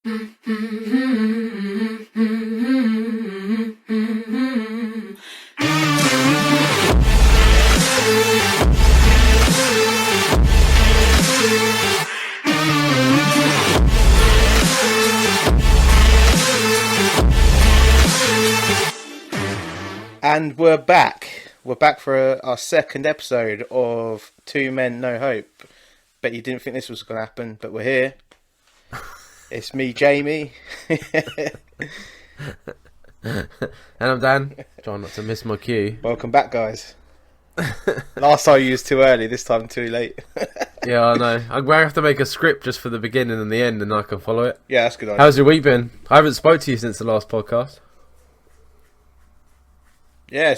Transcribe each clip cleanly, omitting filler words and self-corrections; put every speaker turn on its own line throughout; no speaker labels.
And we're back. We're back for our second episode of Two Men No Hope. Bet you didn't think this was going to happen, but we're here. It's me, Jamie.
And I'm Dan. Trying not to miss my cue.
Welcome back, guys. Last time you was too early, this time too late.
Yeah, I know. I'm going to have to make a script just for the beginning and the end, and I can follow it.
Yeah, that's a good idea.
How's your week been? I haven't spoke to you since the last podcast.
Yeah,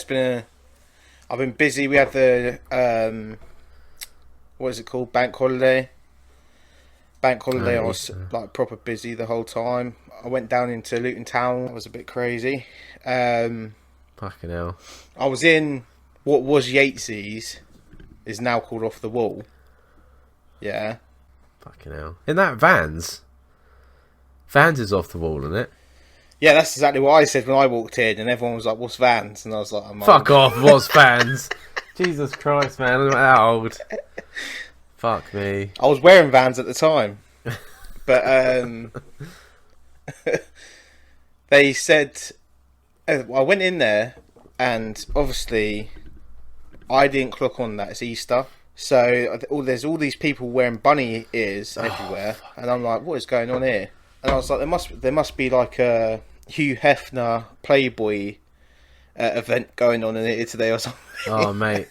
I've been busy. We had the what is it called? Bank holiday. I was like proper busy the whole time. I went down into Luton Town. That was a bit crazy.
Fucking hell.
I was in what was Yatesy's, is now called Off the Wall. Yeah.
Fucking hell. In that Vans? Vans is off the wall, isn't it?
Yeah, that's exactly what I said when I walked in, and everyone was like, "What's Vans?" And I was like,
"Fuck off, what's Vans?" Jesus Christ, man, I'm that old. Fuck me.
I was wearing Vans at the time, but they said I went in there, and obviously I didn't clock on that it's Easter, so there's all these people wearing bunny ears everywhere, and I'm like, "What is going on here?" And I was like, there must be like a Hugh Hefner Playboy event going on in here today or something.
Oh, mate.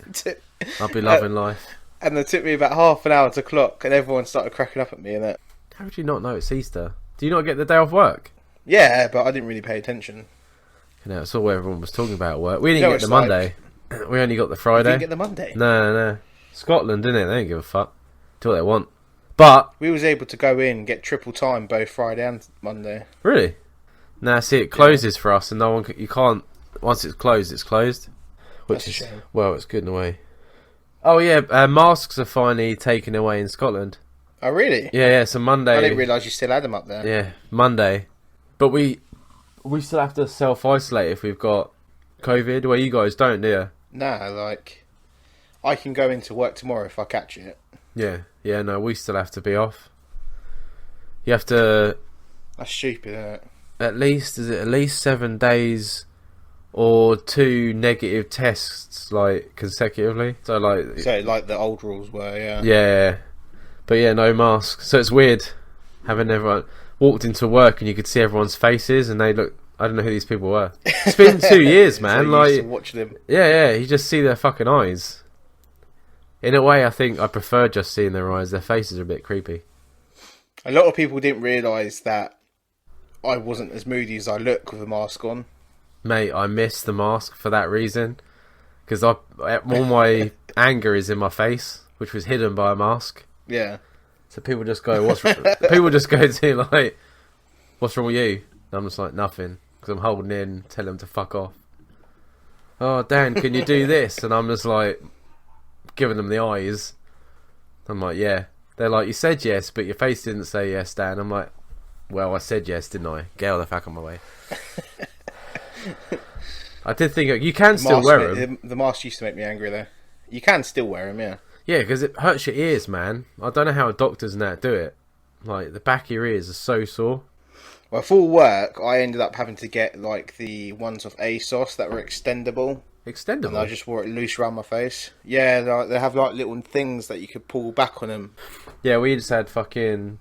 I'll be loving life.
And it took me about half an hour to clock, and everyone started cracking up at me. And
how would you not know it's Easter? Do you not get the day off work?
Yeah, but I didn't really pay attention.
You know, it's all what everyone was talking about at work. We didn't get the Monday. We only got the Friday.
You didn't get the Monday?
No. Scotland, didn't it? They don't give a fuck. Do what they want. But
we was able to go in and get triple time both Friday and Monday.
Really? Nah, see, it closes for us, and no one. You can't. Once it's closed, it's closed. Which is, well, it's good in a way. Oh yeah, masks are finally taken away in Scotland.
Oh really?
Yeah. So Monday.
I didn't realise you still had them up there.
Yeah, Monday. But we still have to self-isolate if we've got COVID. Well, you guys don't, do you?
Nah, like I can go into work tomorrow if I catch it.
Yeah, no, we still have to be off. You have to...
That's stupid, isn't it?
At least 7 days or 2 negative tests, like, consecutively. So like
the old rules were, yeah.
Yeah. But yeah, no mask. So it's weird having everyone... Walked into work and you could see everyone's faces and they look... I don't know who these people were. It's been 2 years, man.
So used to watch them.
Yeah, you just see their fucking eyes. In a way, I think I prefer just seeing their eyes. Their faces are a bit creepy.
A lot of people didn't realise that I wasn't as moody as I look with a mask on.
Mate, I miss the mask for that reason. Because all my anger is in my face, which was hidden by a mask.
Yeah.
So people just go, people just go to like, "What's wrong with you?" And I'm just like, "Nothing." Because I'm holding in, tell them to fuck off. "Oh, Dan, can you do this?" And I'm just like... giving them the eyes. I'm like, yeah. They're like, "You said yes, but your face didn't say yes, Dan." I'm like, well, I said yes, didn't I? Get out of the fuck on my way. I did think you can still wear them.
The mask used to make me angry though. You can still wear them, yeah.
Yeah, because it hurts your ears, man. I don't know how doctors and that do it. Like, the back of your ears are so sore.
Well, for work, I ended up having to get like the ones off ASOS that were extendable.
Extendable?
And I just wore it loose around my face. Yeah, they have like little things that you could pull back on them.
Yeah, we just had fucking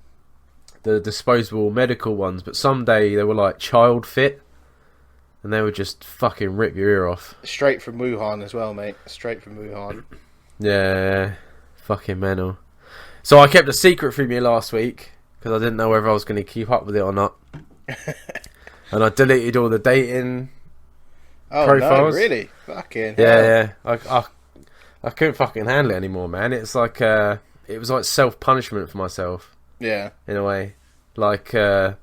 the disposable medical ones, but someday they were like child fit, and they would just fucking rip your ear off.
Straight from Wuhan as well, mate. Straight from Wuhan.
Yeah, fucking mental. So I kept a secret from you last week, because I didn't know whether I was going to keep up with it or not. And I deleted all the dating... profiles.
No, really? Fucking
yeah. I couldn't fucking handle it anymore, man. It's like it was like self-punishment for myself.
Yeah. In
a way. Like I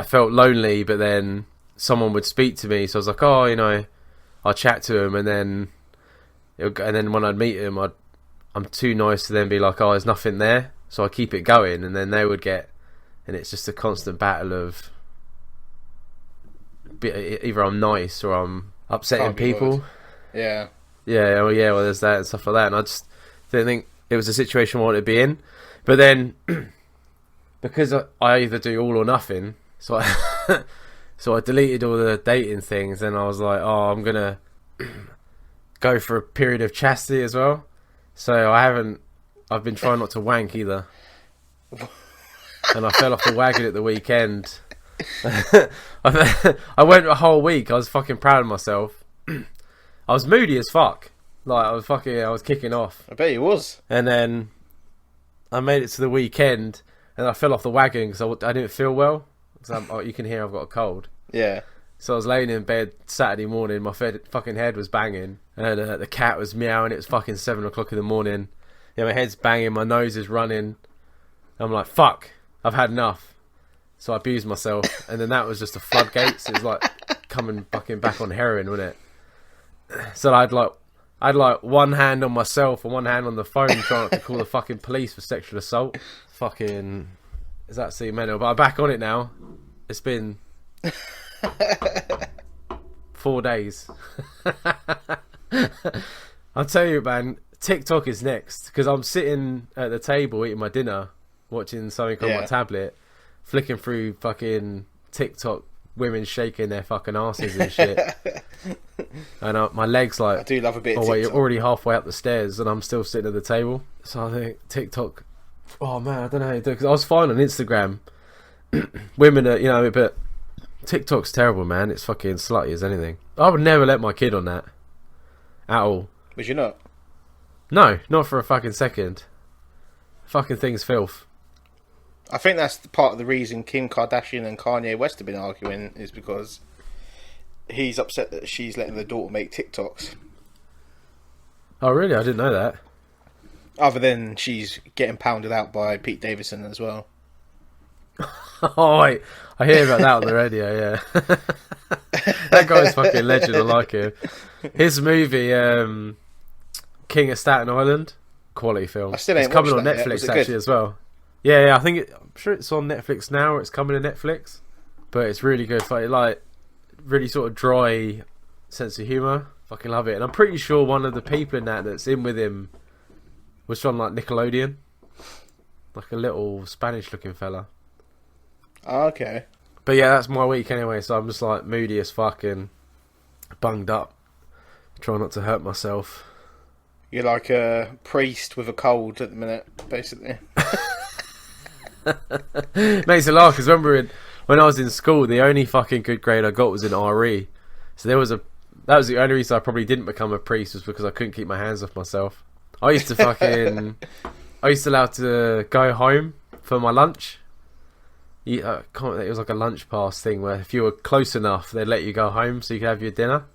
felt lonely, but then someone would speak to me, so I was like, oh, you know, I'll chat to him, and then when I'd meet him, I'm too nice to then be like, oh, there's nothing there, so I keep it going, and then they would get and it's just a constant battle of either I'm nice or I'm upsetting people.
Yeah.
Yeah, well, there's that and stuff like that, and I just didn't think it was a situation I wanted to be in. But then, because I either do all or nothing, so I so I deleted all the dating things, and I was like, oh, I'm gonna go for a period of chastity as well. So I've been trying not to wank either, and I fell off the wagon at the weekend. I went a whole week. I was fucking proud of myself. I was moody as fuck. Like, I was kicking off.
I bet you was.
And then I made it to the weekend, and I fell off the wagon because I didn't feel well. You can hear I've got a cold.
Yeah.
So I was laying in bed Saturday morning. My fucking head was banging, and the cat was meowing. It was fucking 7 o'clock in the morning. Yeah, my head's banging. My nose is running. I'm like, fuck, I've had enough. So I abused myself, and then that was just the floodgates. It was like coming fucking back on heroin, wasn't it? So I'd like one hand on myself and one hand on the phone, trying not to call the fucking police for sexual assault. Fucking, is that absolutely mental? But I'm back on it now. It's been 4 days. I'll tell you, man, TikTok is next, because I'm sitting at the table eating my dinner, watching something on my tablet, flicking through fucking TikTok, women shaking their fucking asses and shit. And my legs like,
I do love a bit of TikTok.
Wait, you're already halfway up the stairs and I'm still sitting at the table. So I think TikTok, oh man, I don't know how to do it, because I was fine on Instagram. Women are, but TikTok's terrible, man. It's fucking slutty as anything. I would never let my kid on that at all.
Would you not?
No, not for a fucking second. Fucking thing's filth.
I think that's part of the reason Kim Kardashian and Kanye West have been arguing, is because he's upset that she's letting the daughter make TikToks.
Oh, really? I didn't know that.
Other than she's getting pounded out by Pete Davidson as well.
Oh, wait. I hear about that on the radio, yeah. That guy's fucking legend. I like him. His movie, King of Staten Island, quality film.
I still ain't
it's coming on
watched that
Netflix,
yet.
actually, as well. Yeah, I think I'm sure it's on Netflix now, or it's coming to Netflix. But it's really good. Like, really sort of dry sense of humour. Fucking love it. And I'm pretty sure one of the people in that's in with him was from like Nickelodeon, like a little Spanish-looking fella.
Oh, okay.
But yeah, that's my week anyway. So I'm just like moody as fuck and bunged up, trying not to hurt myself.
You're like a priest with a cold at the minute, basically.
Makes it laugh, because when I was in school, the only fucking good grade I got was in RE. So that was the only reason I probably didn't become a priest, was because I couldn't keep my hands off myself. I used to allow to go home for my lunch. It was like a lunch pass thing where if you were close enough, they'd let you go home so you could have your dinner.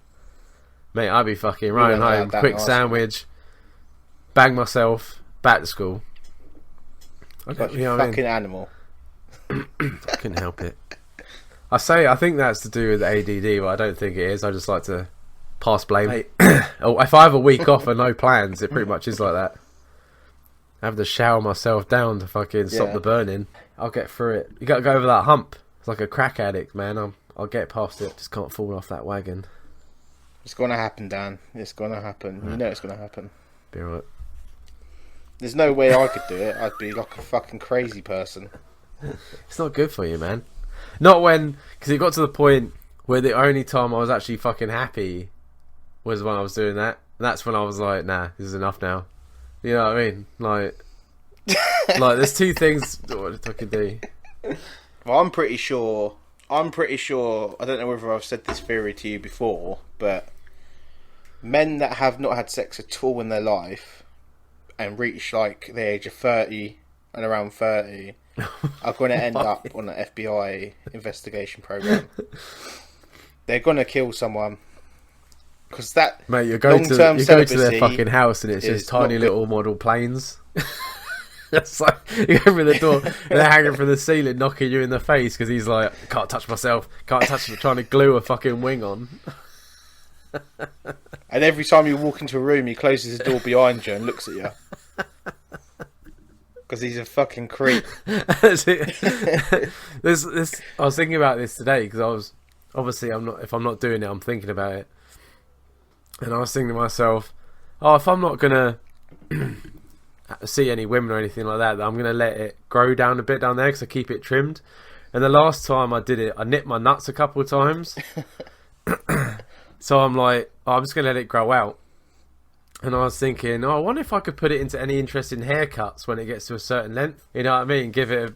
Mate, I'd be fucking running home, quick sandwich, bang myself, back to school.
Like a fucking animal.
I couldn't help it. I think that's to do with ADD, but I don't think it is. I just like to pass blame. If I have a week off and no plans, it pretty much is like that. I have to shower myself down to fucking stop the burning. I'll get through it. You gotta go over that hump. It's like a crack addict, man. I'll get past it. Just can't fall off that wagon.
It's gonna happen, Dan. It's gonna happen. Right. You know it's gonna happen.
Be right.
There's no way I could do it. I'd be like a fucking crazy person.
It's not good for you, man. Not when... Because it got to the point where the only time I was actually fucking happy was when I was doing that. And that's when I was like, nah, this is enough now. You know what I mean? Like there's two things what I could do.
Well, I'm pretty sure... I don't know whether I've said this theory to you before, but men that have not had sex at all in their life and reach like the age of 30 and around 30 are going to end up on an FBI investigation program. They're going to kill someone. Because that
mate, you go to their fucking house and it's just tiny little model planes. It's like you go through the door and they're hanging from the ceiling, knocking you in the face because he's like, can't touch myself, can't touch me, trying to glue a fucking wing on.
And every time you walk into a room, he closes the door behind you and looks at you. Because he's a fucking creep.
this I was thinking about this today because I was obviously if I'm not doing it, I'm thinking about it, and I was thinking to myself, oh, if I'm not gonna see any women or anything like that, I'm gonna let it grow down a bit down there because I keep it trimmed. And the last time I did it, I nipped my nuts a couple of times. So I'm like, oh, I'm just gonna let it grow out. And I was thinking, oh, I wonder if I could put it into any interesting haircuts when it gets to a certain length. You know what I mean? Give it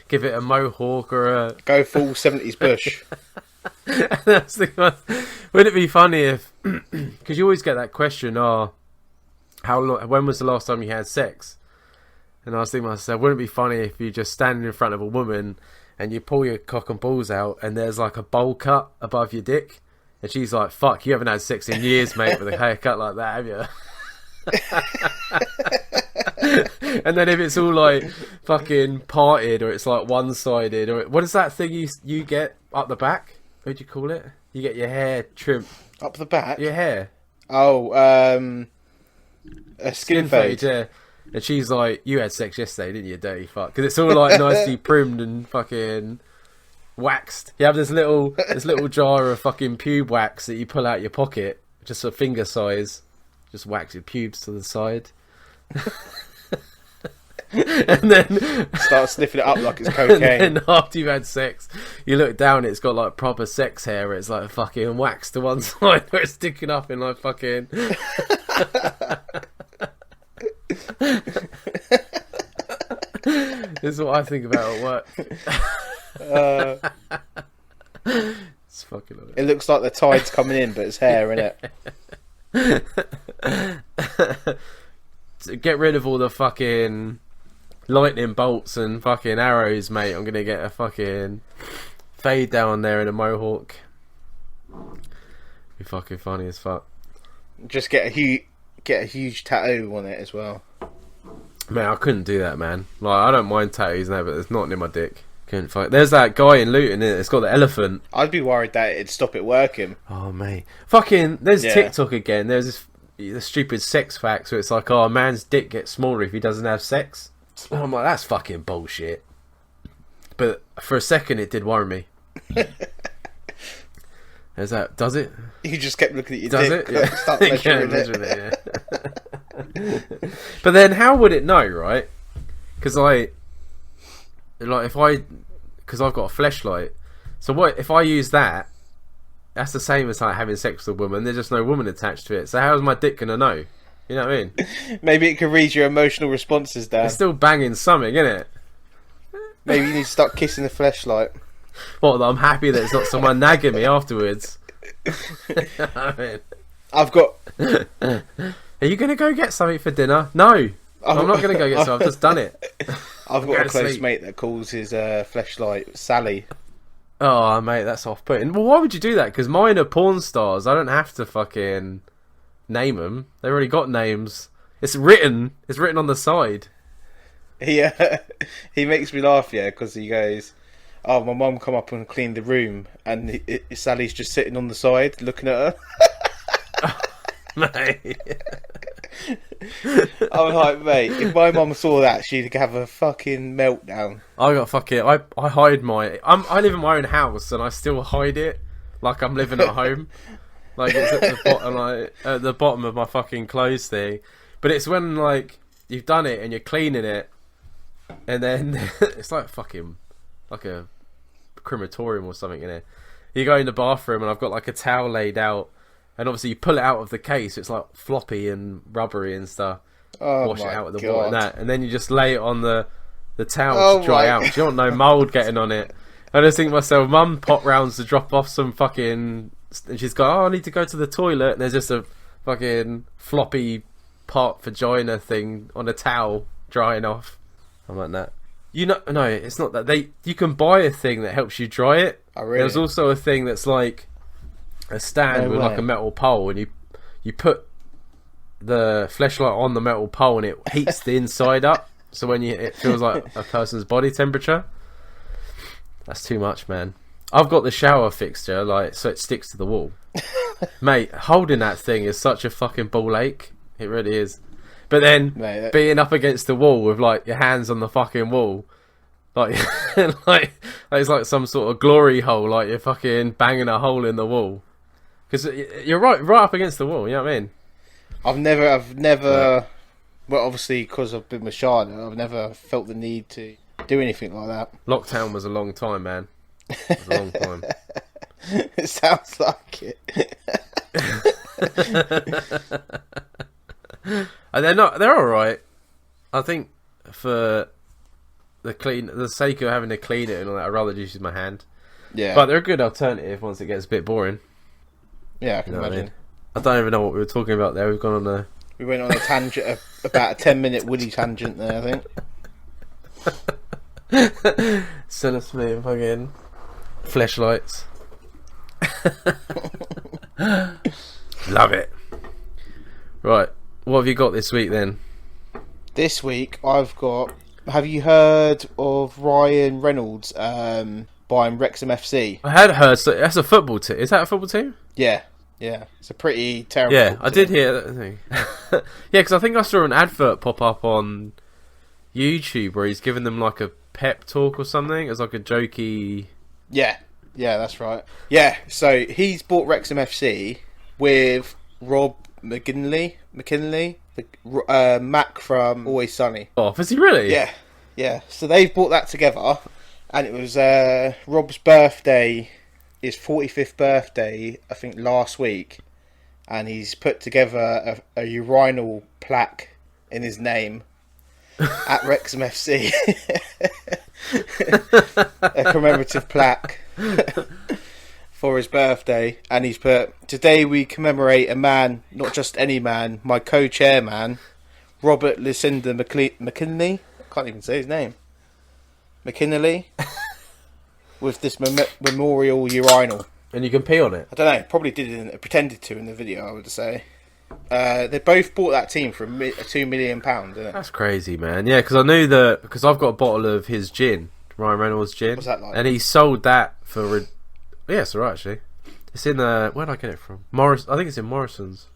give it a mohawk or a...
Go full 70s bush.
And I was thinking, wouldn't it be funny if... Because you always get that question, oh, when was the last time you had sex? And I was thinking to myself, wouldn't it be funny if you just standing in front of a woman and you pull your cock and balls out and there's like a bowl cut above your dick? And she's like, fuck, you haven't had sex in years, mate, with a haircut like that, have you? And then if it's all like fucking parted or it's like one-sided, or what is that thing you get up the back? What do you call it? You get your hair trimmed.
Up the back?
Your hair.
Oh, a skin fade.
Yeah. And she's like, you had sex yesterday, didn't you, dirty fuck? Because it's all like nicely primed and fucking... waxed. You have this little jar of fucking pube wax that you pull out your pocket, just a finger size. Just wax your pubes to the side, and then
start sniffing it up like it's cocaine.
And then after you've had sex, you look down. It's got like proper sex hair. Where it's like fucking wax to one side, where it's sticking up in like fucking. This is what I think about at work. It's fucking hilarious.
It looks like the tide's coming in, but it's hair, innit?
Get rid of all the fucking lightning bolts and fucking arrows, mate. I'm gonna get a fucking fade down there in a mohawk. Be fucking funny as fuck.
Just get a huge tattoo on it as well.
Man, I couldn't do that, man. Like, I don't mind tattoos now, but there's nothing in my dick. Couldn't fight. There's that guy in Luton, innit? It's got the elephant.
I'd be worried that it'd stop it working.
Oh, mate. Fucking, there's TikTok again. There's this stupid sex fact, so it's like, oh, a man's dick gets smaller if he doesn't have sex. And I'm like, that's fucking bullshit. But for a second, it did worry me. Is that, does it?
You just kept looking at your
does
dick.
It? Yeah.
Start measuring
it. But then how would it know, right? Because like if because I've got a fleshlight, so what if I use that? That's the same as like having sex with a woman. There's just no woman attached to it. So how's my dick gonna know? You know what I mean?
Maybe it can read your emotional responses, Dan.
It's still banging something, isn't it?
Maybe you need to start kissing the fleshlight.
What? I'm happy that it's not someone nagging me afterwards. I mean,
I've got.
Are you gonna go get something for dinner? No, I'm not gonna go get something. I've just done it.
I've got a close mate that calls his fleshlight Sally.
Oh, mate, that's off-putting. Well, why would you do that? Because mine are porn stars. I don't have to fucking name them. They already got names. It's written. It's written on the side.
He makes me laugh, yeah, because he goes, "Oh, my mum come up and cleaned the room, and Sally's just sitting on the side looking at her."
Mate.
I'm like, mate, if my mum saw that, she'd have a fucking meltdown.
I got fucking. I hide my. I live in my own house and I still hide it like I'm living at home. Like it's at the bottom, like at the bottom of my fucking clothes thing. But it's when like you've done it and you're cleaning it, and then it's like fucking like a crematorium or something in it. You go in the bathroom and I've got like a towel laid out. And obviously you pull it out of the case, it's like floppy and rubbery and stuff.
Oh,
wash it out with the
God.
water and that. And then you just lay it on the towel to dry out. You don't know mould getting on it. I just think to myself, mum popped rounds to drop off some fucking... And she's got, oh, I need to go to the toilet. And there's just a fucking floppy part vagina thing on a towel drying off. I'm like that. You know, no, it's not that. You can buy a thing that helps you dry it.
Oh, really?
There's also a thing that's like... a stand with like a metal pole, and you put the fleshlight on the metal pole and it heats the inside up, so when it feels like a person's body temperature. That's too much, man. I've got the shower fixture like so it sticks to the wall. Mate, holding that thing is such a fucking ball ache. It really is. But then
Mate,
being up against the wall with like your hands on the fucking wall, like like it's like some sort of glory hole, like you're fucking banging a hole in the wall. Because you're right up against the wall. You know what I mean?
I've never. Well, obviously, because I've been with Charlotte, I've never felt the need to do anything like that.
Lockdown was a long time, man. It was a long time.
It sounds like it.
And they're all right. I think for the sake of having to clean it and all that, I'd rather just use my hand.
Yeah.
But they're a good alternative once it gets a bit boring.
Yeah, I can imagine.
What I mean? I don't even know what we were talking about there. We've gone on a...
We went on a tangent, about a 10-minute Woody tangent there, I think.
Celibate and fucking fleshlights. Love it. Right, what have you got this week then?
This week I've got. Have you heard of Ryan Reynolds buying Wrexham FC?
I had heard. So that's a football team. Is that a football team?
Yeah. It's a pretty terrible.
Yeah, I did
team.
hear that thing. Yeah, because I think I saw an advert pop up on YouTube where he's giving them like a pep talk or something. It's like a jokey.
Yeah, that's right. Yeah, so he's bought Wrexham FC with Rob McKinley, Mac from Always Sunny.
Oh, is he really?
Yeah. So they've bought that together, and it was Rob's birthday, his 45th birthday, I think, last week, and he's put together a urinal plaque in his name at Wrexham FC. A commemorative plaque for his birthday, and he's put, "Today we commemorate a man, not just any man, my co-chairman, Robert Lucinda McKinley." I can't even say his name. McKinley. With this memorial urinal.
And you can pee on it.
I don't know, probably pretended to in the video, I would say. They both bought that team for £2 million, didn't it?
That's crazy, man. Yeah, because I knew that, because I've got a bottle of his gin, Ryan Reynolds gin.
What's that like?
And he sold that for... Yeah, it's alright, actually. It's in... where did I get it from? I think it's in Morrison's.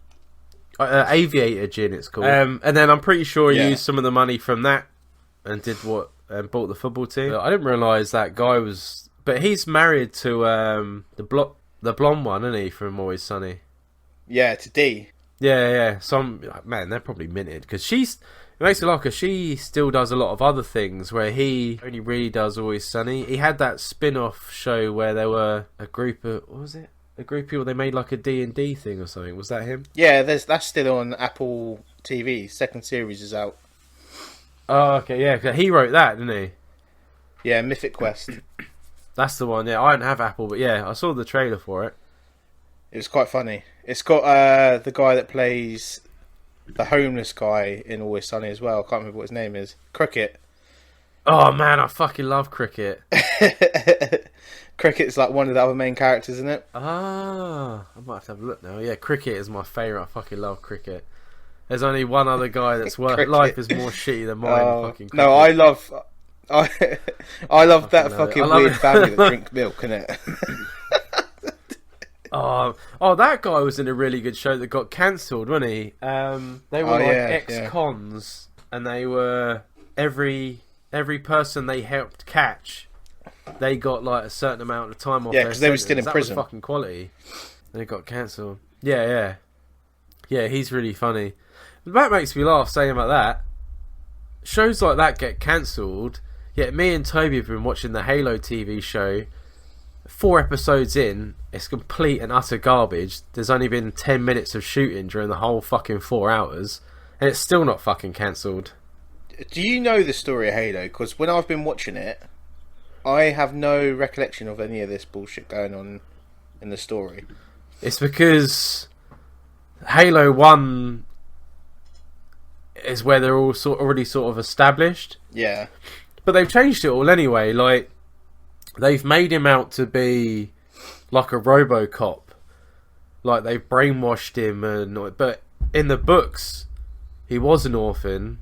Aviator gin, it's called. And then I'm pretty sure he used some of the money from that and bought the football team. I didn't realise that guy was... But he's married to the blonde one, isn't he, from Always Sunny?
Yeah, to D.
Yeah. Man, they're probably minted because it makes me laugh because she still does a lot of other things where he only really does Always Sunny. He had that spin-off show where there were a group of a group of people. They made like a D&D thing or something. Was that him?
Yeah, that's still on Apple TV. Second series is out.
Oh, okay, yeah. 'Cause he wrote that, didn't he?
Yeah, Mythic Quest.
That's the one. Yeah, I don't have Apple, but yeah, I saw the trailer for it.
It was quite funny. It's got the guy that plays the homeless guy in Always Sunny as well. I can't remember what his name is. Cricket.
Oh man, I fucking love Cricket.
Cricket's like one of the other main characters, isn't it?
Ah, I might have to have a look now. Yeah, Cricket is my favourite. I fucking love Cricket. There's only one other guy that's worth. Life is more shitty than mine. Fucking Cricket.
No, I love that fucking weird family that drink milk, innit?
Oh, that guy was in a really good show that got cancelled, wasn't he? They were ex-cons, and they were every person they helped catch, they got like a certain amount of time off.
Yeah, because they were still in prison.
That was fucking quality. And it got cancelled. Yeah. He's really funny. That makes me laugh saying about that. Shows like that get cancelled. Yet me and Toby have been watching the Halo TV show. 4 episodes in, it's complete and utter garbage. There's only been 10 minutes of shooting during the whole fucking 4 hours, and it's still not fucking cancelled.
Do you know the story of Halo? Because when I've been watching it, I have no recollection of any of this bullshit going on in the story.
It's because Halo 1 is where they're all already sort of established.
Yeah.
But they've changed it all anyway. Like, they've made him out to be like a RoboCop. Like, they've brainwashed him. But in the books, he was an orphan,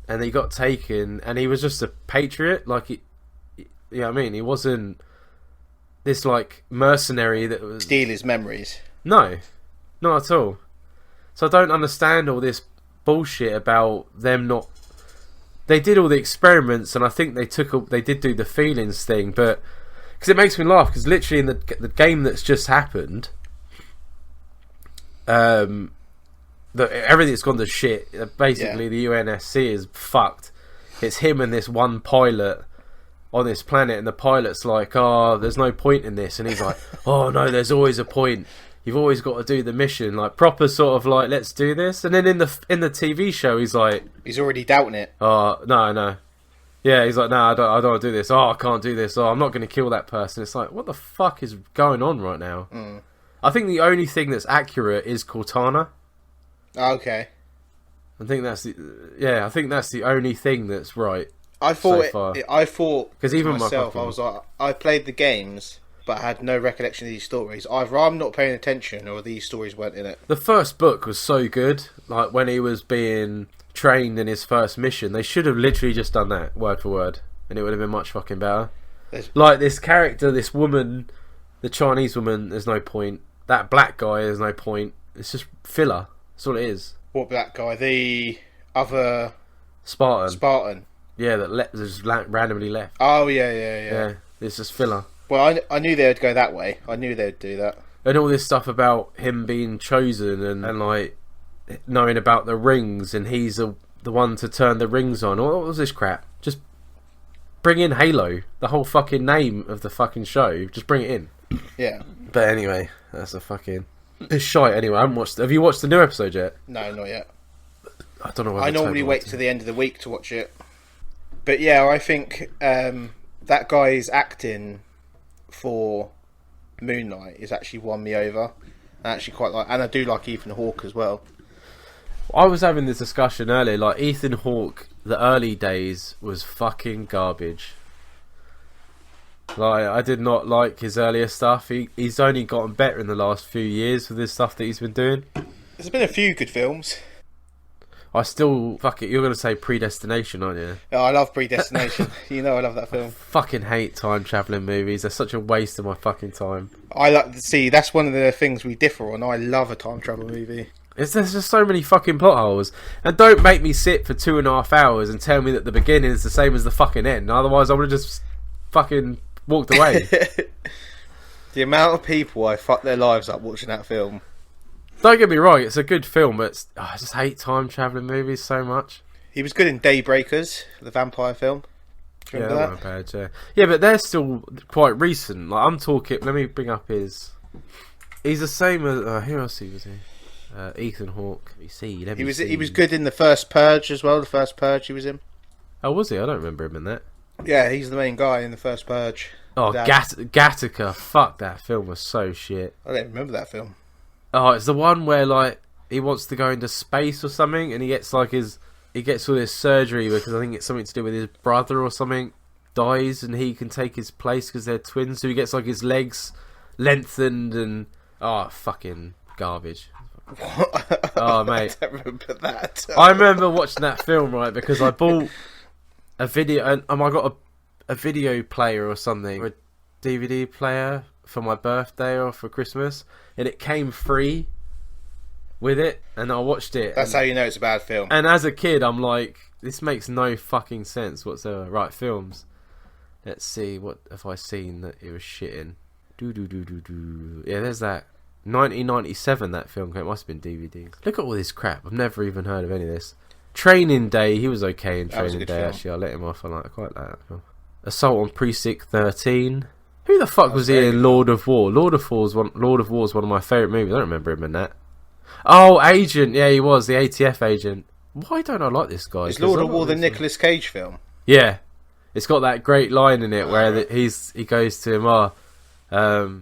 and he got taken, and he was just a patriot. Like, you know what I mean? He wasn't this, like, mercenary that was...
Steal his memories.
No, not at all. So I don't understand all this bullshit about them not. They did all the experiments, and I think they did do the feelings thing, but because it makes me laugh, because literally in the game that's just happened, everything's gone to shit. Basically, the UNSC is fucked. It's him and this one pilot on this planet, and the pilot's like, "Oh, there's no point in this," and he's like, "Oh no, there's always a point. You've always got to do the mission, like proper sort of like, let's do this." And then in the TV show, he's like,
he's already doubting it.
"Oh no, yeah," he's like, "No, I don't want to do this. Oh, I can't do this. Oh, I'm not going to kill that person." It's like, what the fuck is going on right now? I think the only thing that's accurate is Cortana.
Okay.
I think that's the only thing that's right.
I thought because
even
myself, I was like, I played the games, but I had no recollection of these stories. Either I'm not paying attention, or these stories weren't in it.
The first book was so good. Like when he was being trained in his first mission, they should have literally just done that word for word, and it would have been much fucking better. Like this character, this woman, the Chinese woman, there's no point. That black guy, there's no point. It's just filler. That's all it is.
What black guy? The other
Spartan. Yeah, that just randomly left.
Oh yeah.
It's just filler.
Well, I knew they would go that way. I knew they would do that.
And all this stuff about him being chosen and like knowing about the rings, and he's the one to turn the rings on. What was this crap? Just bring in Halo. The whole fucking name of the fucking show. Just bring it in.
Yeah.
But anyway, that's a fucking... It's shite anyway. I haven't watched... Have you watched the new episode yet?
No, not yet.
I don't know.
I normally wait to the end of the week to watch it. But yeah, I think that guy's acting for Moon Knight has actually won me over. I actually quite like, and I do like Ethan Hawke as well.
I was having this discussion earlier. Like Ethan Hawke, the early days was fucking garbage. Like I did not like his earlier stuff. He's only gotten better in the last few years with this stuff that he's been doing.
There's been a few good films.
I still... Fuck it, you're going to say Predestination, aren't you?
Oh, I love Predestination. You know I love that film.
I fucking hate time-travelling movies. They're such a waste of my fucking time.
That's one of the things we differ on. I love a time travel movie.
There's just so many fucking plot holes. And don't make me sit for 2.5 hours and tell me that the beginning is the same as the fucking end. Otherwise I would have just fucking walked away.
The amount of people I fucked their lives up watching that film.
Don't get me wrong, it's a good film, but I just hate time-travelling movies so much.
He was good in Daybreakers, the vampire film. Do you remember that?
Wasn't bad, yeah, but they're still quite recent. Like I'm talking... Let me bring up his... He's the same as... who else was he? Ethan Hawke. He
was good in the first Purge as well. The first Purge he was in.
Oh, was he? I don't remember him in that.
Yeah, he's the main guy in the first Purge.
Oh, Gattaca. Fuck, that film was so shit.
I don't remember that film.
Oh, it's the one where like he wants to go into space or something, and he gets all this surgery because I think it's something to do with his brother or something dies, and he can take his place because they're twins. So he gets like his legs lengthened, and fucking garbage.
What?
Oh mate,
I don't remember that.
I remember watching that film right because I bought a video, and I got a video player or something, or a DVD player for my birthday or for Christmas, and it came free with it, and I watched it.
That's how you know it's a bad film.
And as a kid, I'm like, this makes no fucking sense whatsoever. Right, films. Let's see, what have I seen that it was shit in? Yeah, there's that. 1997, that film came. It must have been DVD. Look at all this crap. I've never even heard of any of this. Training Day. He was okay in Training Day,
film.
actually. I let him off. I quite like that film. Assault on Precinct 13. Who the fuck was he in Lord of War? Lord of War is one of my favourite movies. I don't remember him in that. Oh, Agent. Yeah, he was the ATF agent. Why don't I like this guy?
Is Lord of War the Nicolas Cage film?
Yeah, it's got that great line in it where he goes to him,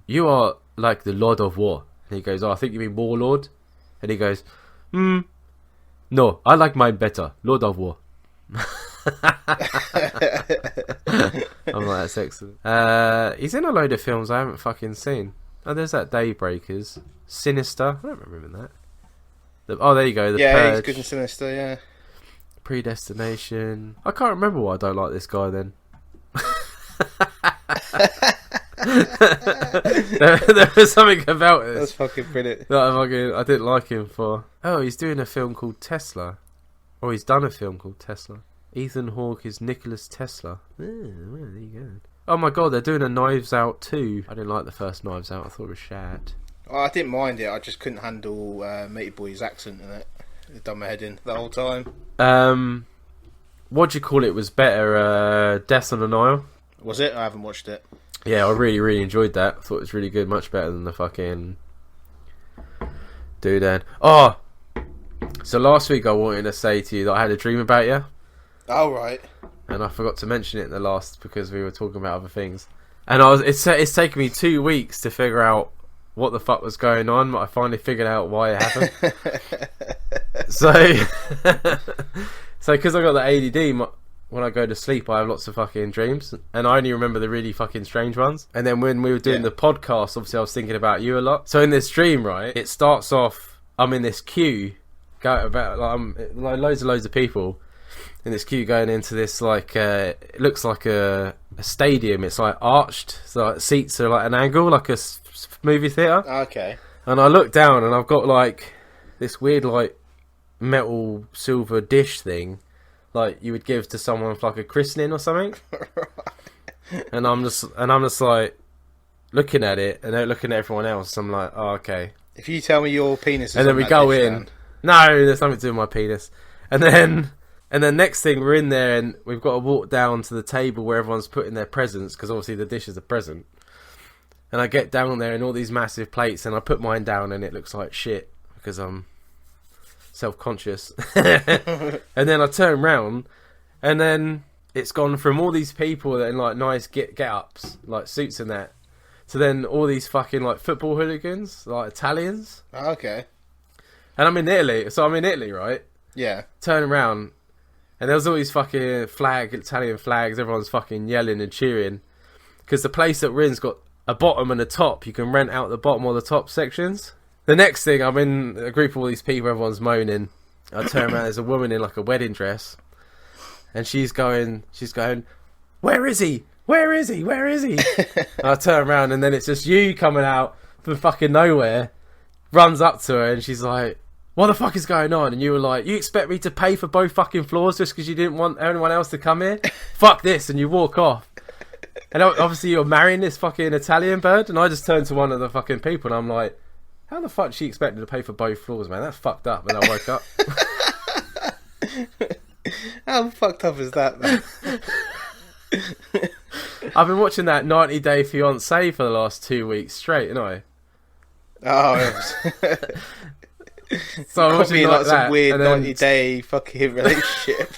you are like the Lord of War. And he goes, I think you mean Warlord. And he goes, no, I like mine better, Lord of War. I'm like, that's excellent. He's in a load of films I haven't fucking seen. Oh, there's that Daybreakers. Sinister. I don't remember him in that. There you go. The Purge.
He's good in Sinister, yeah.
Predestination. I can't remember why I don't like this guy then. there was something about it.
That's fucking brilliant.
That I didn't like him for. Oh, he's doing a film called Tesla. Oh, he's done a film called Tesla. Ethan Hawke is Nicholas Tesla. Well, there you go. Oh my god, they're doing a Knives Out 2. I didn't like the first Knives Out. I thought it was shit.
Oh, I didn't mind it. I just couldn't handle Matey Boy's accent in it. It done my head in the whole time.
What do you call it? Was better. Death on the Nile.
Was it? I haven't watched it.
Yeah, I really, really enjoyed that. I thought it was really good. Much better than the fucking Doodad. Oh, so last week I wanted to say to you that I had a dream about you.
Oh, right.
And I forgot to mention it in the last because we were talking about other things. And it's taken me 2 weeks to figure out what the fuck was going on, but I finally figured out why it happened. So because I got the ADD, when I go to sleep, I have lots of fucking dreams, and I only remember the really fucking strange ones. And then when we were doing the podcast, obviously I was thinking about you a lot. So in this dream, right, it starts off, I'm in this queue, loads of people in this queue going into this, like, it looks like a stadium. It's like arched, so like, seats are like an angle, like a movie theatre.
Okay.
And I look down and I've got like this weird like metal silver dish thing, like you would give to someone for like a christening or something. and I'm just like looking at it, and they're looking at everyone else. I'm like, oh, okay.
If you tell me your penis is
and then
on
we
that
go
dish,
in.
Dan.
No, there's nothing to do with my penis. And then next thing we're in there, and we've got to walk down to the table where everyone's putting their presents, because obviously the dish is a present. And I get down there in all these massive plates, and I put mine down, and it looks like shit because I'm self-conscious. And then I turn round, and then it's gone from all these people that in like nice get-ups, like suits and that, to then all these fucking like football hooligans, like Italians.
Oh, okay.
And I'm in Italy, so I'm in Italy, right?
Yeah.
Turn around, and there was all these fucking Italian flags. Everyone's fucking yelling and cheering because the place that we're in's got a bottom and a top. You can rent out the bottom or the top sections. The next thing, I'm in a group of all these people. Everyone's moaning. I turn around. There's a woman in like a wedding dress, and she's going, "Where is he? Where is he? Where is he?" And I turn around, and then it's just you coming out from fucking nowhere, runs up to her, and she's like, "What the fuck is going on?" And you were like, "You expect me to pay for both fucking floors just because you didn't want anyone else to come here? Fuck this!" And you walk off. And obviously you're marrying this fucking Italian bird. And I just turned to one of the fucking people, and I'm like, how the fuck she expected to pay for both floors, man? That's fucked up. And I woke up.
How fucked up is that, man?
I've been watching that 90 Day Fiancé for the last 2 weeks straight, haven't I?
Oh,
so I'm watching
like some
that,
weird
then...
90-day fucking relationship.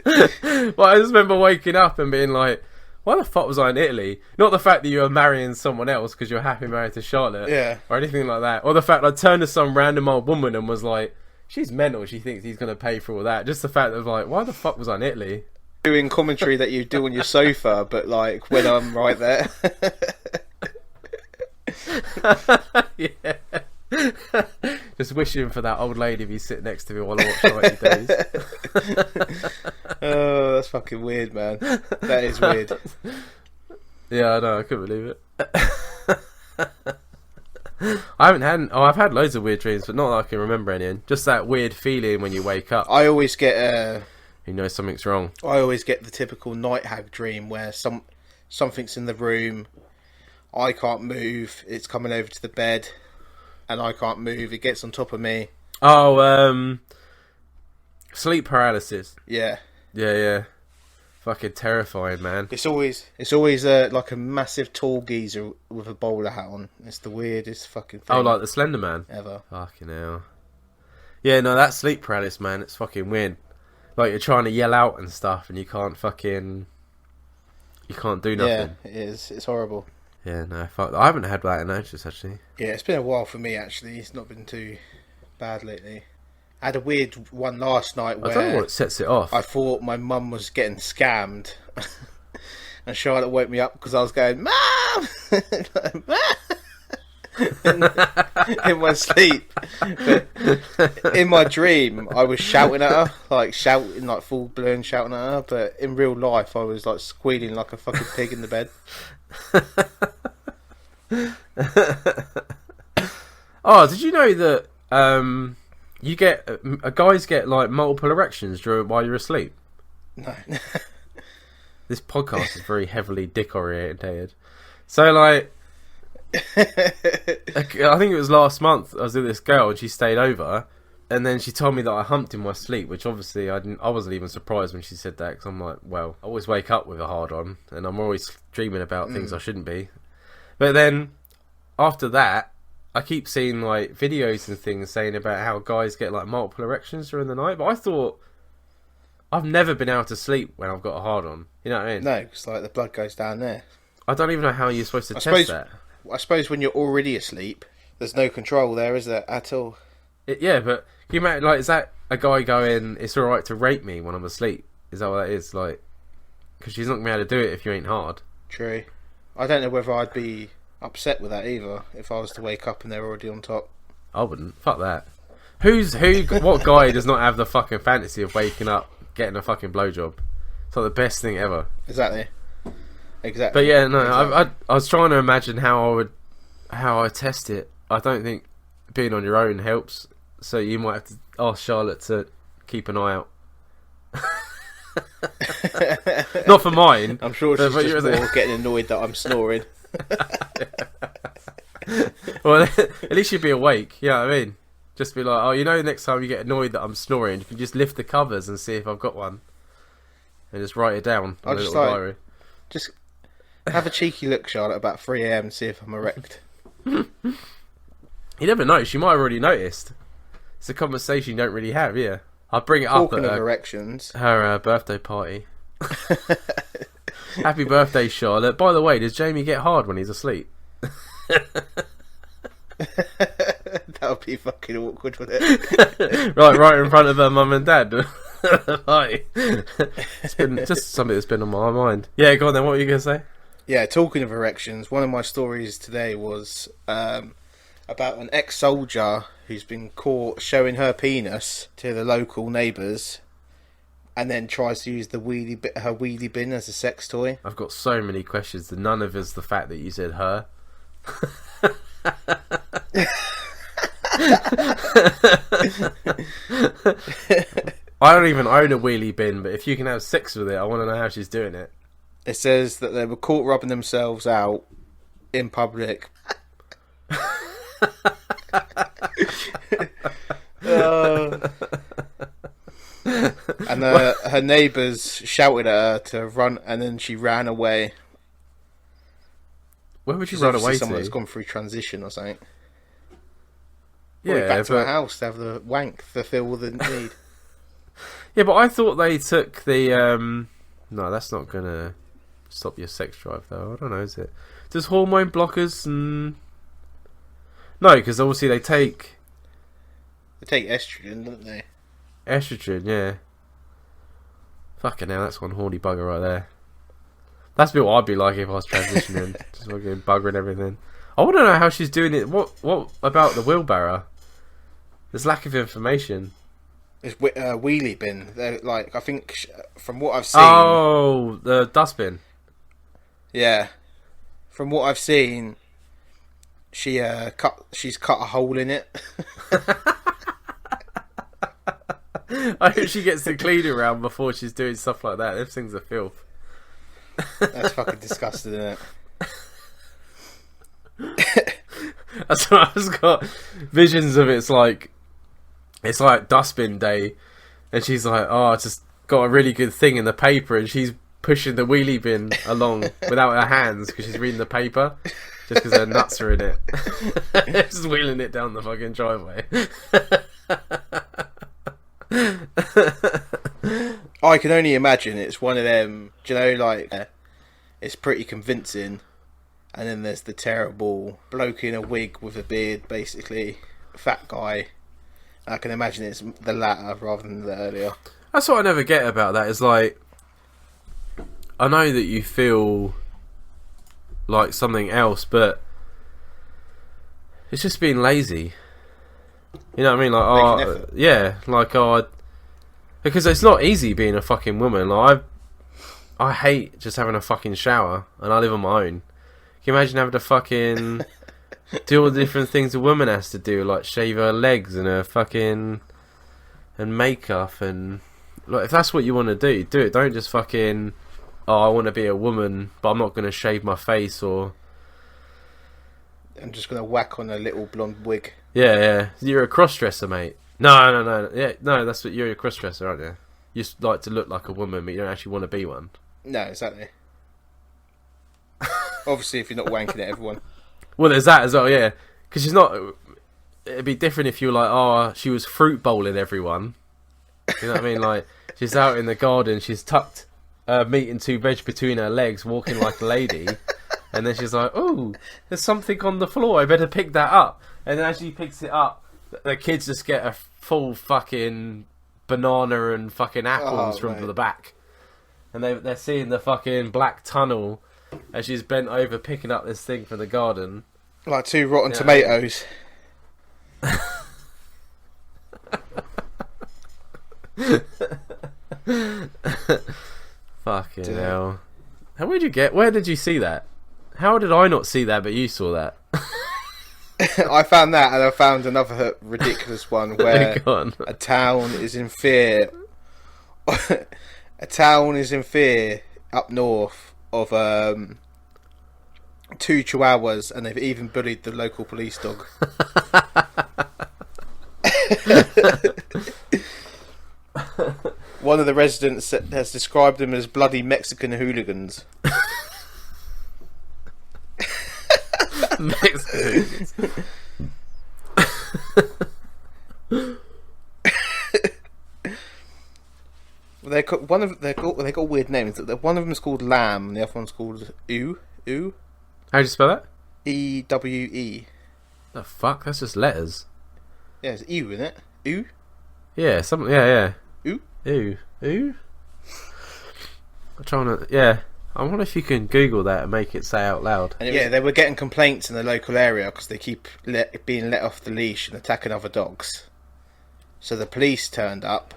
Well, I just remember waking up and being like, why the fuck was I in Italy? Not the fact that you were marrying someone else because you're happy married to Charlotte,
yeah,
or anything like that, or the fact I turned to some random old woman and was like, she's mental, she thinks he's going to pay for all that. Just the fact of like, why the fuck was I in Italy?
Doing commentary that you do on your sofa, but like when I'm right there.
Yeah. Just wishing for that old lady to be sitting next to me while I watch 90 Days.
Oh, that's fucking weird, man. That is weird.
Yeah, I know, I couldn't believe it. I've had loads of weird dreams, but not that I can remember any. Just that weird feeling when you wake up.
I always get
you know something's wrong.
I always get the typical night hag dream where something's in the room, I can't move, it's coming over to the bed, and I can't move, it gets on top of me.
Oh, sleep paralysis.
Yeah.
Yeah. Fucking terrifying, man.
It's always like a massive tall geezer with a bowler hat on. It's the weirdest fucking thing.
Oh, like the Slender Man?
Ever.
Fucking hell. Yeah, no, that sleep paralysis, man, it's fucking weird. Like, you're trying to yell out and stuff, and you can't do nothing.
Yeah, it is. It's horrible.
Yeah, no, fuck. I haven't had that in ages, actually.
Yeah, it's been a while for me, actually. It's not been too bad lately. I had a weird one last night where
I don't know what sets it off.
I thought my mum was getting scammed. And Charlotte woke me up because I was going, "Mum!" in my sleep. But in my dream, I was shouting at her, like full blown shouting at her. But in real life, I was like squealing like a fucking pig in the bed.
Oh, did you know that You get guys get like multiple erections while you're asleep.
No.
This podcast is very heavily dick orientated. So like, I think it was last month. I was with this girl and she stayed over, and then she told me that I humped in my sleep, which obviously I wasn't even surprised when she said that, because I'm like, well, I always wake up with a hard on, and I'm always dreaming about things I shouldn't be. But then after that, I keep seeing like videos and things saying about how guys get like multiple erections during the night. But I thought, I've never been able to sleep when I've got a hard on. You know what I mean?
No, because like the blood goes down there.
I don't even know how you're supposed to test that.
I suppose when you're already asleep, there's no control there, is there, at all?
Yeah, but can you imagine, like, is that a guy going, it's alright to rape me when I'm asleep? Is that what that is? Like, because she's not going to be able to do it if you ain't hard.
True. I don't know whether I'd be upset with that either, if I was to wake up and they're already on top.
I wouldn't. Fuck that. What guy does not have the fucking fantasy of waking up, getting a fucking blowjob? It's like the best thing ever.
Exactly.
But yeah, no, exactly. I was trying to imagine how I test it. I don't think being on your own helps, so you might have to ask Charlotte to keep an eye out. Not for mine.
I'm sure she's just more getting annoyed that I'm snoring.
Well, at least you'd be awake. You know what I mean? Just be like, oh, you know, next time you get annoyed that I'm snoring, you can just lift the covers and see if I've got one, and just write it down on a little diary.
Just have a cheeky look, Charlotte, about 3 a.m. and see if I'm erect.
You never know. She might have already noticed. It's a conversation you don't really have, yeah. I'll bring it
Talking
up
at erections.
Her birthday party. Happy birthday, Charlotte. By the way, does Jamie get hard when he's asleep?
That would be fucking awkward, wouldn't it?
right in front of her mum and dad. Right. It's been just something that's been on my mind. Yeah, go on then. What were you going to say?
Yeah, talking of erections, one of my stories today was about an ex-soldier who's been caught showing her penis to the local neighbours, and then tries to use her wheelie bin as a sex toy. I've
got so many questions, and none of it's the fact that you said her. I don't even own a wheelie bin, but if you can have sex with it, I want to know how she's doing it.
It says that they were caught rubbing themselves out in public. And her neighbours shouted at her to run, and then she ran away.
Where would you run away to?
Someone that's gone through transition or something.
Yeah,
back to her house to have the wank, fulfill the need.
Yeah, but I thought they took the... No, that's not going to stop your sex drive, though. I don't know, is it? Does hormone blockers... No, because obviously they take...
They take estrogen, don't they?
Estrogen, yeah. Fucking hell, that's one horny bugger right there. That's a bit what I'd be like if I was transitioning. Just fucking buggering everything. I want to know how she's doing it. What about the wheelbarrow? There's lack of information.
It's wheelie bin. They're like, I think from what I've seen.
Oh, the dustbin.
Yeah, from what I've seen, she's cut a hole in it.
I hope she gets the cleaner around before she's doing stuff like that. Those things are filth.
That's fucking disgusting, isn't
it? That's what I've just got visions of. It's like dustbin day, and she's like, oh, I just got a really good thing in the paper, and she's pushing the wheelie bin along without her hands because she's reading the paper, just because her nuts are in it. Just wheeling it down the fucking driveway.
I can only imagine it's one of them, do you know, like, it's pretty convincing, and then there's the terrible bloke in a wig with a beard, basically, fat guy. I can imagine it's the latter rather than the earlier.
That's what I never get about that, is like, I know that you feel like something else, but it's just being lazy. You know what I mean? Like, yeah, like, because it's not easy being a fucking woman. Like, I hate just having a fucking shower, and I live on my own. Can you imagine having to fucking do all the different things a woman has to do, like shave her legs and her fucking and makeup and like if that's what you want to do, do it. Don't just fucking I want to be a woman, but I'm not going to shave my face or
I'm just gonna whack on a little blonde wig.
yeah. You're a cross-dresser, mate. No. Yeah, no. That's what you're a cross-dresser, aren't you? You just like to look like a woman, but you don't actually want to be one.
No, exactly. Obviously, if you're not wanking at everyone.
Well, there's that as well, yeah. Because she's not. It'd be different if you were like, oh, she was fruit bowling everyone. You know what I mean? Like, she's out in the garden, she's tucked meat and two veg between her legs, walking like a lady. And then she's like, oh, there's something on the floor, I better pick that up. And then as she picks it up, the kids just get a full fucking banana and fucking apples from the back. And they're seeing the fucking black tunnel as she's bent over picking up this thing from the garden.
Like 2 rotten tomatoes.
Fucking hell. Where did you see that? How did I not see that but you saw that?
I found that, and I found another ridiculous one where a town is in fear. A town is in fear up north of 2 chihuahuas, and they've even bullied the local police dog. One of the residents has described them as bloody Mexican hooligans.
Mexicans.
They got weird names. One of them is called Lamb, and the other one's called Ewe.
How do you spell that?
EWE.
The fuck? That's just letters.
Yeah, it's Ewe, isn't it? Ewe.
Yeah, something. Yeah.
Ewe.
Ew. I'm trying to. Yeah. I wonder if you can Google that and make it say out loud.
And they were getting complaints in the local area because they keep being let off the leash and attacking other dogs. So the police turned up,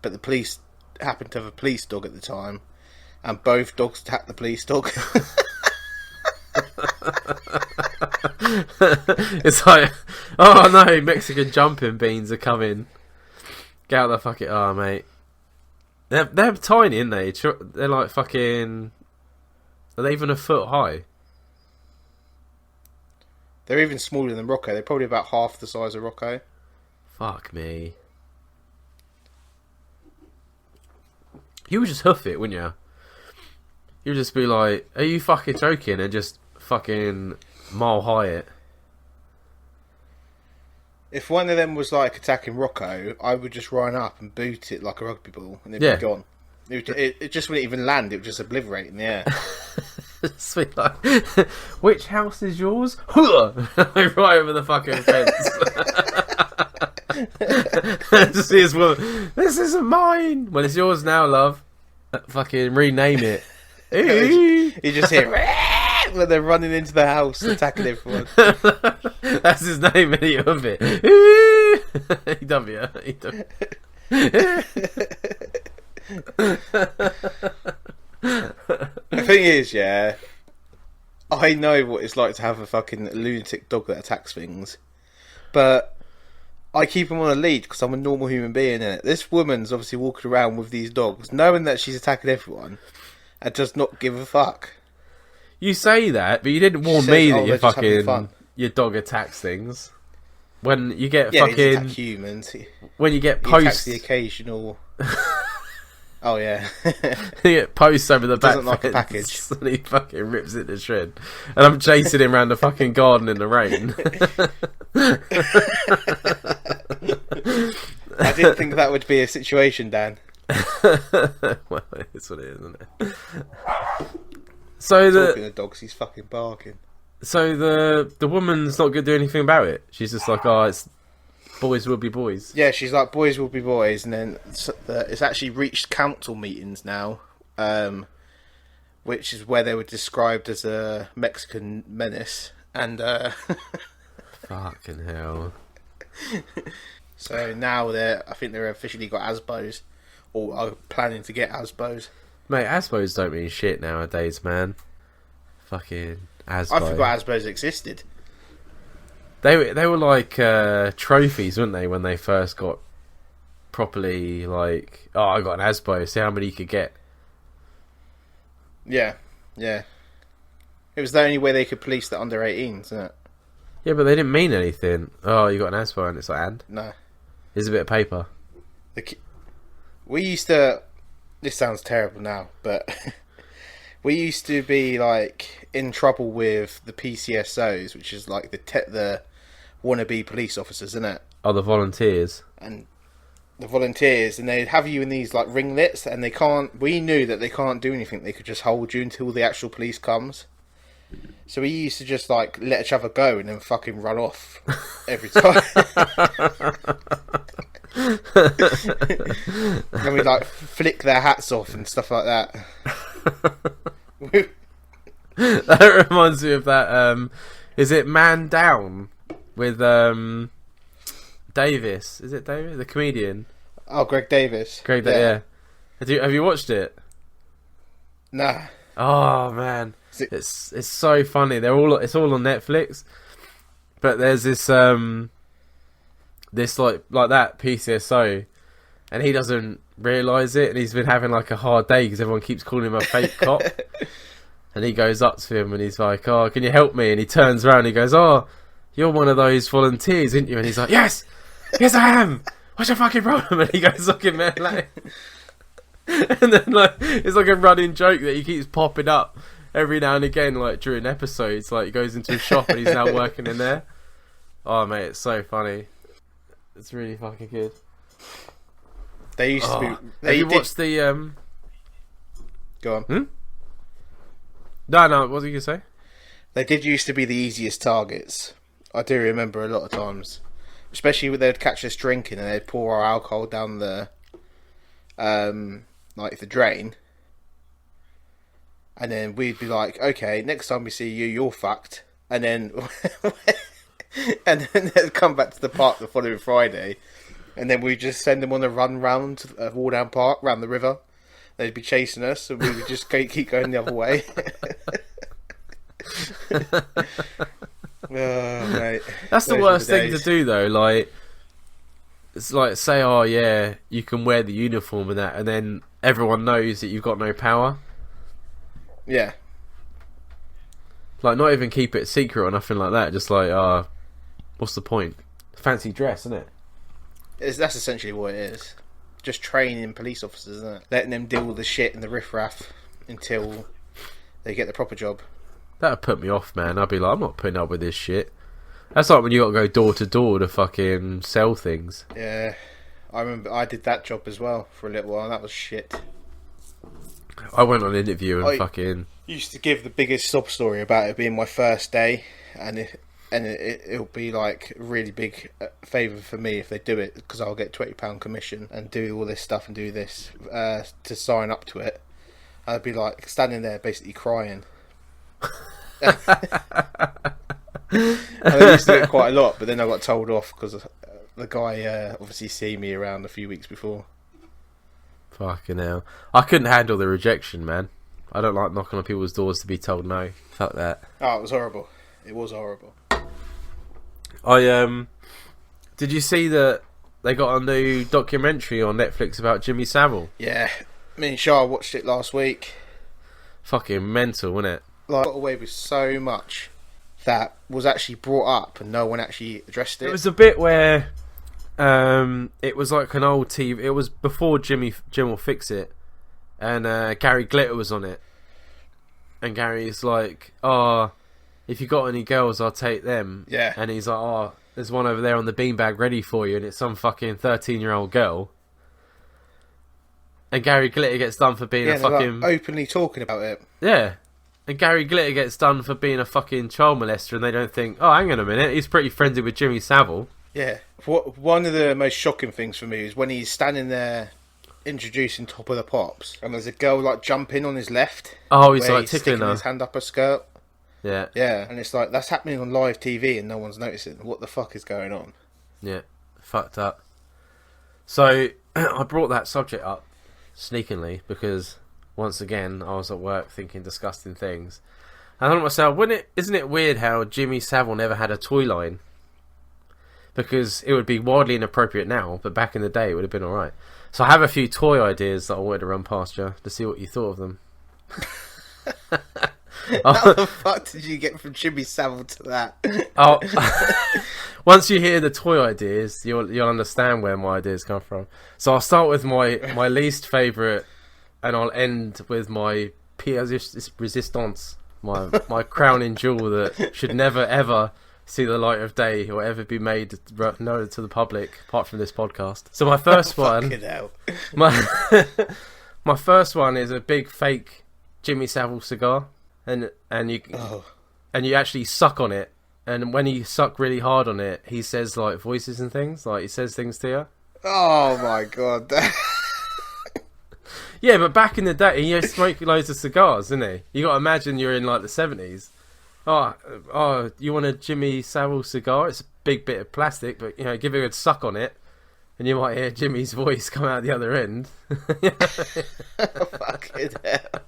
but the police happened to have a police dog at the time, and both dogs attacked the police dog.
It's like, oh no, Mexican jumping beans are coming. Get out the fucking. Oh, mate. They're tiny, aren't they? They're like fucking. Are they even a foot high?
They're even smaller than Rocco. They're probably about half the size of Rocco.
Fuck me. You would just hoof it, wouldn't you? You'd just be like, are you fucking joking? And just fucking mile high it.
If one of them was like attacking Rocco, I would just run up and boot it like a rugby ball, and it'd be gone. It just wouldn't even land. It would just obliterate in the air.
Sweet, like, which house is yours? Right over the fucking fence. Just see his woman. This isn't mine. Well, it's yours now, love. Fucking rename it.
You just hear when they're running into the house, attacking everyone.
That's his name, any of it. EW.
The thing is, I know what it's like to have a fucking lunatic dog that attacks things, but I keep him on a lead because I'm a normal human being, innit? This woman's obviously walking around with these dogs, knowing that she's attacking everyone, and does not give a fuck.
You say that, but you didn't warn me that your dog attacks things. When you get fucking
he attacks humans.
When you get
attacks the occasional. Oh yeah.
He get posts over the back
doesn't like a package.
And he fucking rips it to shred. And I'm chasing him around the fucking garden in the rain.
I didn't think that would be a situation, Dan.
Well, it's what it is, isn't it? So
talking to dogs, he's fucking barking.
So the woman's not going to do anything about it. She's just like, oh, it's boys will be boys. Yeah,
she's like, boys will be boys, and then it's actually reached council meetings now, which is where they were described as a Mexican menace, and
fucking hell.
So now I think they're officially got ASBOs, or are planning to get ASBOs.
Mate, ASBOs don't mean shit nowadays, man. Fucking ASBO.
I forgot ASBOs existed.
They were like trophies, weren't they, when they first got properly like, oh, I got an ASBO, see how many you could get.
Yeah. It was the only way they could police the under 18s, isn't it?
Yeah, but they didn't mean anything. Oh, you got an ASBO, and it's like, and?
No.
Here's a bit of paper.
We used to... This sounds terrible now, but... we used to be, like, in trouble with the PCSOs, which is, like, the wannabe police officers, isn't it?
Oh, the volunteers.
And the volunteers, and they'd have you in these, like, ringlets, and they can't... We knew that they can't do anything. They could just hold you until the actual police comes. So we used to just, like, let each other go and then fucking run off every time. And we'd, like, flick their hats off and stuff like that.
That reminds me of that, is it Man Down? With, Davis. Is it Davis? The comedian?
Oh, Greg Davis.
Yeah. Have you watched it?
Nah.
Oh, man. It's so funny. It's all on Netflix, but there's this like that PCSO, and he doesn't realise it, and he's been having like a hard day because everyone keeps calling him a fake cop, and he goes up to him and he's like, "Oh, can you help me?" And he turns around and he goes, "Oh, you're one of those volunteers, aren't you?" And he's like, "Yes, I am. What's your fucking problem?" And he goes fucking man like, and then like it's like a running joke that he keeps popping up every now and again, like during episodes, like he goes into a shop and he's now working in there. Oh mate, it's so funny. It's really fucking good.
They used to be.
Have you watched the
Go on.
No, what was you gonna say?
They did used to be the easiest targets. I do remember a lot of times, especially when they'd catch us drinking and they'd pour our alcohol down the, like the drain. And then we'd be like, okay, next time we see you, you're fucked. And then they'd come back to the park the following Friday. And then we'd just send them on a run round Wardown Park, round the river. They'd be chasing us, and we would just keep going the other way. Oh, mate.
That's the worst thing to do, though. Like, it's like, say, oh, yeah, you can wear the uniform and that, and then everyone knows that you've got no power.
Yeah.
Like, not even keep it secret or nothing like that. Just like, what's the point? Fancy dress, isn't it?
That's essentially what it is. Just training police officers, isn't it? Letting them deal with the shit and the riffraff until they get the proper job.
That would put me off, man. I'd be like, I'm not putting up with this shit. That's like when you got to go door to door to fucking sell things.
Yeah. I remember I did that job as well for a little while. That was shit.
I went on an interview and fucking
used to give the biggest sob story about it being my first day, and it'll be like a really big favour for me if they do it, because I'll get £20 commission and do all this stuff and do this to sign up to it. I'd be like standing there basically crying. And I used to do it quite a lot, but then I got told off because the guy obviously seen me around a few weeks before.
Fucking hell. I couldn't handle the rejection, man. I don't like knocking on people's doors to be told no. Fuck that.
Oh, it was horrible. It was horrible.
Did you see that they got a new documentary on Netflix about Jimmy Savile?
Yeah. Me and Shah watched it last week.
Fucking mental, wasn't it?
Like, got away with so much that was actually brought up and no one actually addressed it.
It was a bit where it was like an old TV. It was before Jim Will Fix It, and Gary Glitter was on it, and Gary's like, "Oh, if you got any girls, I'll take them."
Yeah.
And he's like, "Oh, there's one over there on the beanbag ready for you," and it's some fucking 13-year-old girl. And Gary Glitter gets done for being a fucking
like openly talking about it.
Yeah. And Gary Glitter gets done for being a fucking child molester, and they don't think, oh, hang on a minute, he's pretty friendly with Jimmy Savile.
Yeah. One of the most shocking things for me is when he's standing there introducing Top of the Pops, and there's a girl like jumping on his left.
Oh, he's like
sticking
tickling her.
his hand up her skirt.
Yeah.
Yeah, and it's like, that's happening on live TV and no one's noticing. What the fuck is going on?
Yeah. Fucked up. So, I brought that subject up sneakingly because, once again, I was at work thinking disgusting things. And I thought to myself, isn't it weird how Jimmy Savile never had a toy line? because it would be wildly inappropriate now, but back in the day it would have been alright. So I have a few toy ideas that I wanted to run past you to see what you thought of them.
How the fuck did you get from Jimmy Savile to that?
Oh, once you hear the toy ideas, you'll understand where my ideas come from. So I'll start with my least favourite, and I'll end with my pièce résistance, my crowning jewel that should never ever see the light of day or ever be made known to the public, apart from this podcast. So my first one, my first one is a big fake Jimmy Savile cigar. And you actually suck on it, and when you suck really hard on it, he says like voices and things, like he says things to you.
Oh my god!
Yeah, but back in the day, he used to smoke loads of cigars, didn't he? You got to imagine you're in like the 70s. Oh, you want a Jimmy Savile cigar? It's a big bit of plastic, but give it a good suck on it, and you might hear Jimmy's voice come out the other end.
Fucking hell.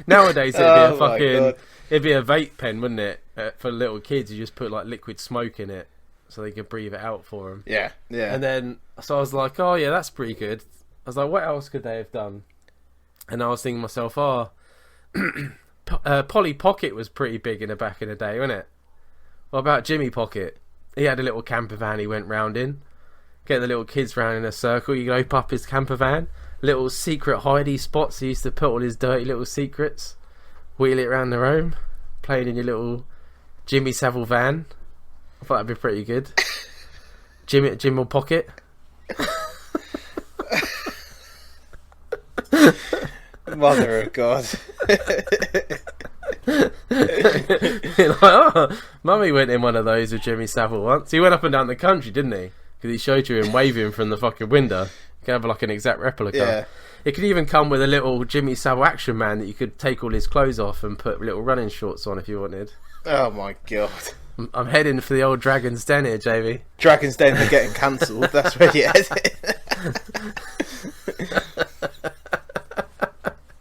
Nowadays it'd be a vape pen, wouldn't it? For little kids, you just put like liquid smoke in it so they can breathe it out for them.
Yeah.
And then so I was like, oh yeah, that's pretty good. I was like, what else could they have done? And I was thinking to myself, Polly Pocket was pretty big in the back in the day, wasn't it? What about Jimmy Pocket? He had a little camper van he went round in, get the little kids round in a circle. You could open up his camper van. Little secret hidey spots he used to put all his dirty little secrets, wheel it around the room, playing in your little Jimmy Savile van. I thought that'd be pretty good. Jimmy Pocket.
Mother of God.
Like, oh, Mummy went in one of those with Jimmy Savile once. He went up and down the country, didn't he? Because he showed you him waving from the fucking window. You can have like an exact replica.
Yeah.
It could even come with a little Jimmy Savile action man that you could take all his clothes off and put little running shorts on if you wanted.
Oh my god.
I'm heading for the old Dragon's Den here, JV.
Dragon's Den are getting cancelled. That's where you're headed.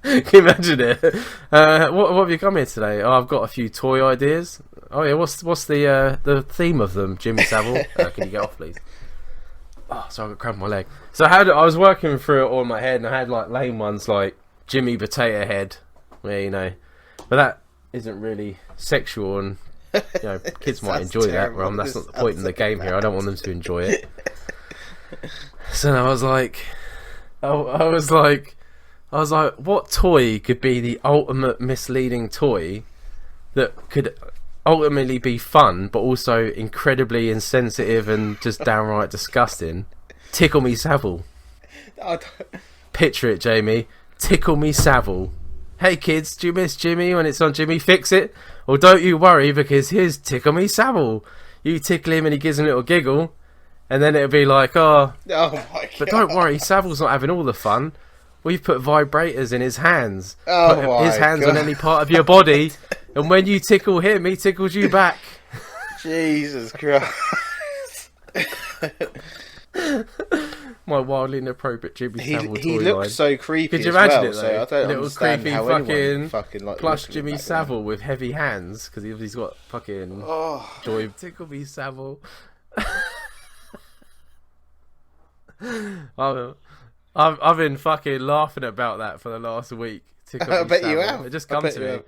Can you imagine it? What have you come here today? Oh, I've got a few toy ideas. Oh yeah, what's the theme of them, Jimmy Savile? Can you get off, please? Oh, sorry, I got cramp in my leg. So I was working through it all in my head, and I had like lame ones like Jimmy Potato Head, where but that isn't really sexual, and kids might enjoy
terrible.
that. Well, that's not the point in the game here. I don't want them to enjoy it. So I was like, I was like, what toy could be the ultimate misleading toy that could ultimately be fun, but also incredibly insensitive and just downright disgusting? Tickle Me Savile. Picture it, Jamie. Tickle Me Savile. Hey kids, do you miss Jimmy when it's on Jimmy Fix It? Well, don't you worry, because here's Tickle Me Savile. You tickle him and he gives a little giggle, and then it'll be like, oh
my god.
But don't worry, Savile's not having all the fun. We've put vibrators in his hands.
Oh
Put his hands on any part of your body, and when you tickle him, he tickles you back.
Jesus Christ.
My wildly inappropriate Jimmy Savile toy
He
line.
looks so creepy.
Could you
as
imagine
well,
it though?
So I don't
little
understand
creepy
how anyone fucking like
plush
looking
Jimmy
back
Savile with heavy hands, because he's got fucking joy. Tickle Me Savile. I've been fucking laughing about that for the last week.
I bet you have.
It just comes to me.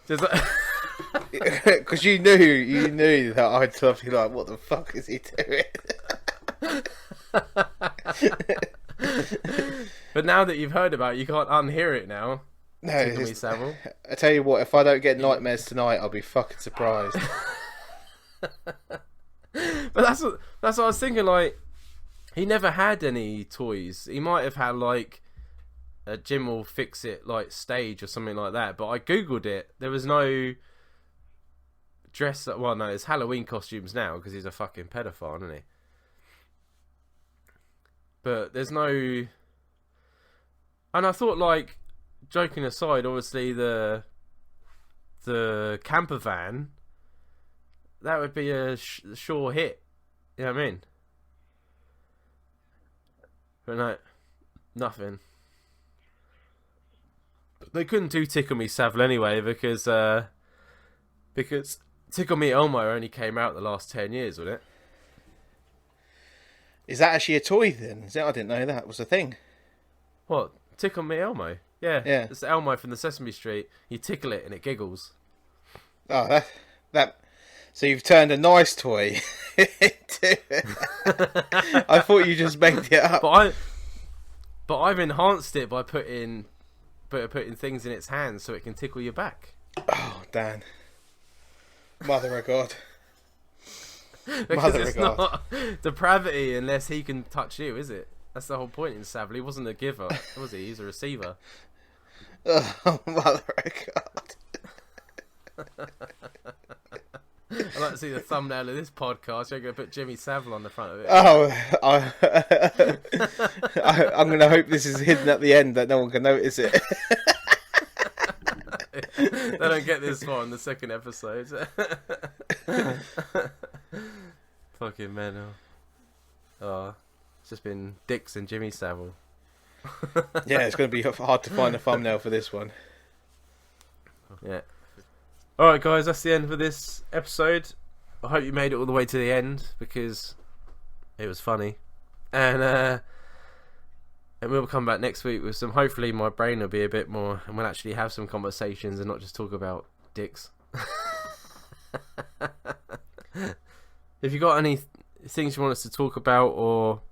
Just like...
Because you knew that I'd be like, what the fuck is he doing?
But now that you've heard about it, you can't unhear it now.
No,
Tickle Me Savile.
I tell you what, if I don't get nightmares tonight, I'll be fucking surprised.
But that's what I was thinking. Like, he never had any toys. He might have had like a Jim will fix it like stage or something like that. But I googled it. There was no dress. Well, no, there's Halloween costumes now because he's a fucking pedophile, isn't he? But there's no. And I thought, like, joking aside, obviously the camper van, that would be a sure hit. You know what I mean? But no, nothing. They couldn't do Tickle Me Savile anyway because Tickle Me Elmo only came out the last 10 years, wasn't it?
Is that actually a toy then? I didn't know that was a thing.
What? Tickle Me Elmo? Yeah.
Yeah.
It's the Elmo from the Sesame Street. You tickle it and it giggles.
Oh, that. So you've turned a nice toy into. I thought you just made it up.
But I've enhanced it by putting things in its hands so it can tickle your back.
Oh, Dan. Mother of God.
Because
Mother
it's
of God.
not depravity unless he can touch you, is it? That's the whole point in Savile. He wasn't a giver, was he? He's a receiver.
Oh, Mother of God.
I'd like to see the thumbnail of this podcast. You're going to put Jimmy Savile on the front of it.
Oh, I'm going to hope this is hidden at the end that no one can notice it.
They don't get this far in the second episode. Fucking mental. Oh, it's just been Dix and Jimmy Savile.
Yeah, it's going to be hard to find a thumbnail for this one.
Yeah. Alright guys, that's the end for this episode. I hope you made it all the way to the end because it was funny. And we'll come back next week with some, hopefully my brain will be a bit more and we'll actually have some conversations and not just talk about dicks. If you got any things you want us to talk about or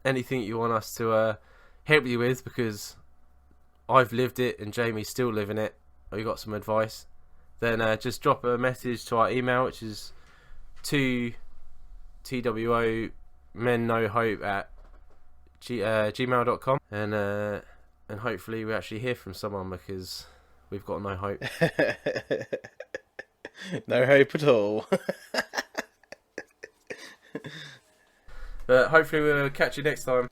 anything you want us to help you with, because I've lived it and Jamie's still living it, or you got some advice, then just drop a message to our email, which is twmennohope@gmail.com, and hopefully we actually hear from someone because we've got no hope.
No hope at all.
But hopefully we'll catch you next time.